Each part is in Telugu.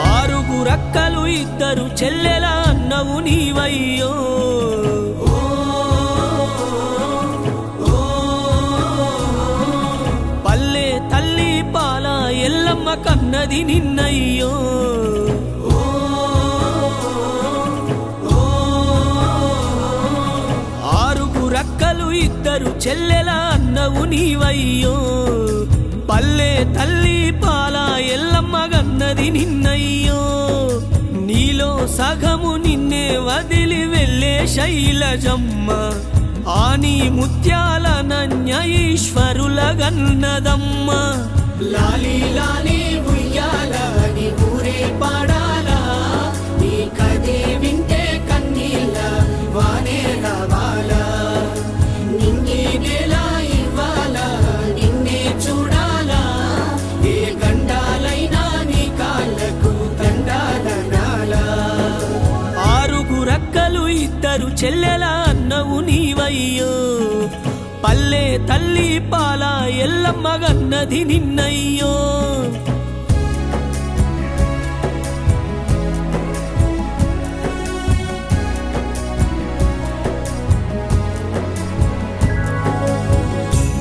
ఆరుగురక్కలు ఇద్దరు చెల్లెల అన్నవు నీవయ్యో పల్లె తల్లి పాల ఎల్లమ్మ కన్నది నిన్నయ్యో ఆరుగురక్కలు ఇద్దరు చెల్లెల అన్నవు నీవయ్యో పల్లె తల్లి పాల ఎల్లమ్మ గన్నది నిన్నయ్యో నీలో సగము నిన్నే వదిలి వెళ్ళే శైలజమ్మ ఆని ముత్యాల నన్య ఈశ్వరుల గన్నదమ్మ లాలి లాలి ఉయ్యాలని ఊరే పాడాలా నీ కదే వింటే కన్నీళ్ళ వానే రావాలా నింగి నేల ఇవ్వాలా నిన్నే చూడాలా ఏ గండాలైనా నీ కాళ్ళకు దండాలనాలా ఆరుగురక్కలు ఇద్దరు చెల్లెల అన్నవు నీవయ్యో పల్లె తల్లి పాల ఎల్లమ్మ గన్నది నిన్నయ్యో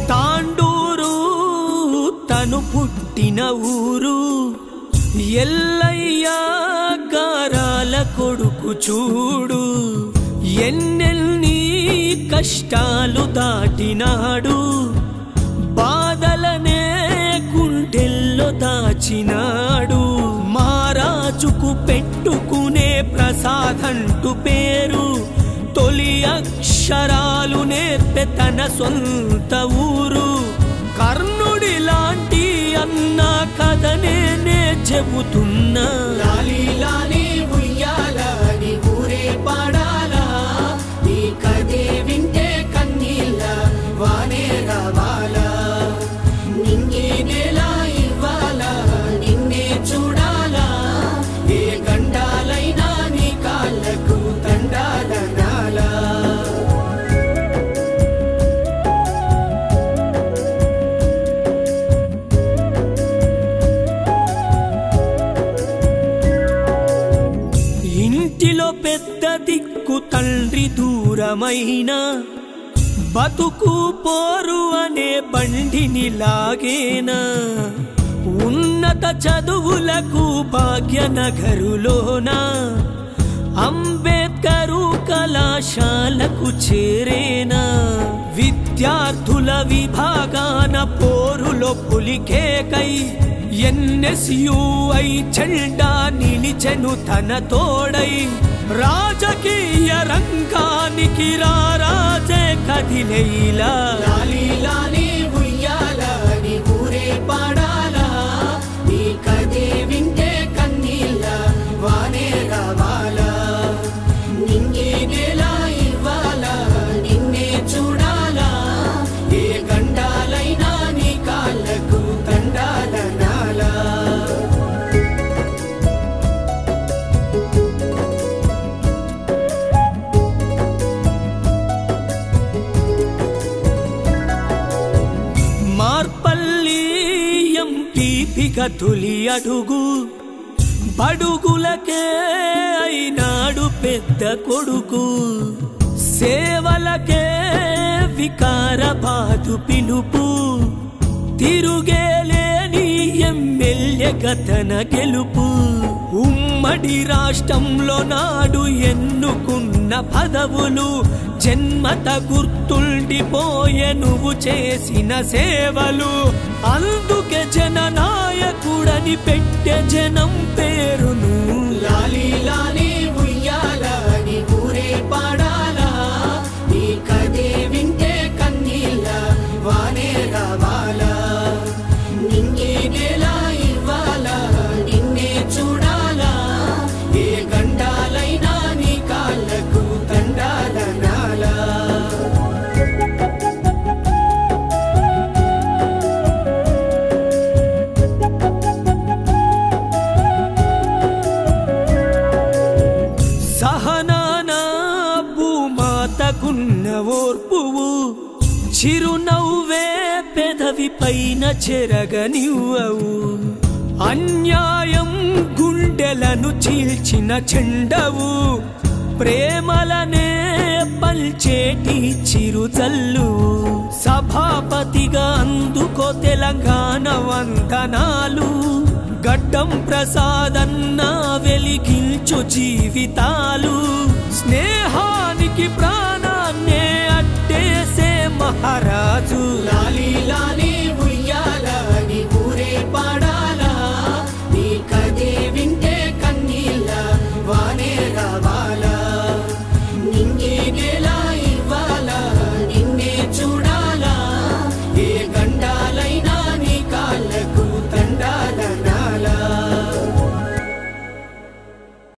తాండూరు తను పుట్టిన ఊరు ఎల్లయ్య గారాల కొడుకు చూడు ఎన్నెల్ని కష్టాలు దాటినాడు బాధలనే గుండెల్లో దాచినాడు మారాజుకు పెట్టుకునే ప్రసాదంటూ పేరు తొలి అక్షరాలు నేర్పె తన సొంత ఊరు కర్ణుడి లాంటి అన్న కథనే నే చెబుతున్నా లాలి లాలి ఉయ్యాలని ఊరే పాడాలా నీ కదే వింటే కన్నీళ్ళ వానే రావాలా నింగి నేల ఇవ్వాలా నిన్నే చూడాలా ఏ గండాలైనా నీ కాళ్ళకు దండాలనాలా ఇంటిలో పెద్ద దిక్కు తండ్రి దూరమైన బతుకు పోరు అనే బండిని లాగేనా ఉన్నత చదువులకు భాగ్యనగరులోన అంబేద్కరు కళాశాలకు చేరేనా విద్యార్థుల విభాగాన పోరులో పులికేకై ఎన్ఎస్యుఐ జెండా నిలిచెను తన తోడై రాజకీయ రంగానికి రారాజే కదిలేలా లాలి లాలి ఉయ్యాలని ఊరే పాడాలా నీ కదే వింటే కన్నీళ్ళ వానే రావాలా నింగి నేల ఇవ్వాలా నిన్నే చూడాలా ఏ గండాలైనా నీ కాళ్ళకు దండాలనాలా మార్పల్లి ఎంపీపిక తొలి అడుగు బడుగులకే అయినాడు పెద్ద కొడుకు సేవలకే వికారాబాదు పిలుపు తిరుగేలేని ఎమ్మెల్యే గతన గెలుపు ఉమ్మడి రాష్ట్రంలో నాడు ఎన్నుకున్న పదవులు జన్మత గుర్తుండిపోయే నువ్వు చేసిన సేవలు అందుకే జననాయకుడని పెట్టే జనం పేరును లాలి లాలి ఉయ్యాలని ఊరే పాడాలా నీ కదే వింటే కన్నీళ్ళ వానే రావాలా నింగి నేల ఇవ్వాలా నిన్నే చూడాలా ఏ గండాలైనా నీ కాళ్ళకు దండాలనాలా చిరునవ్వే పెదవి పైన చెరగనివ్వవు అన్యాయం గుండెలను చీల్చిన చెండవు ప్రేమలనే పల్చేటి చిరుజల్లు సభాపతిగా అందుకో తెలంగాణ వందనాలు గడ్డం ప్రసాదన్న వెలిగించు జీవితాలు స్నేహానికి ప్రాణాన్నే అట్టేసే మహారాజు లాలి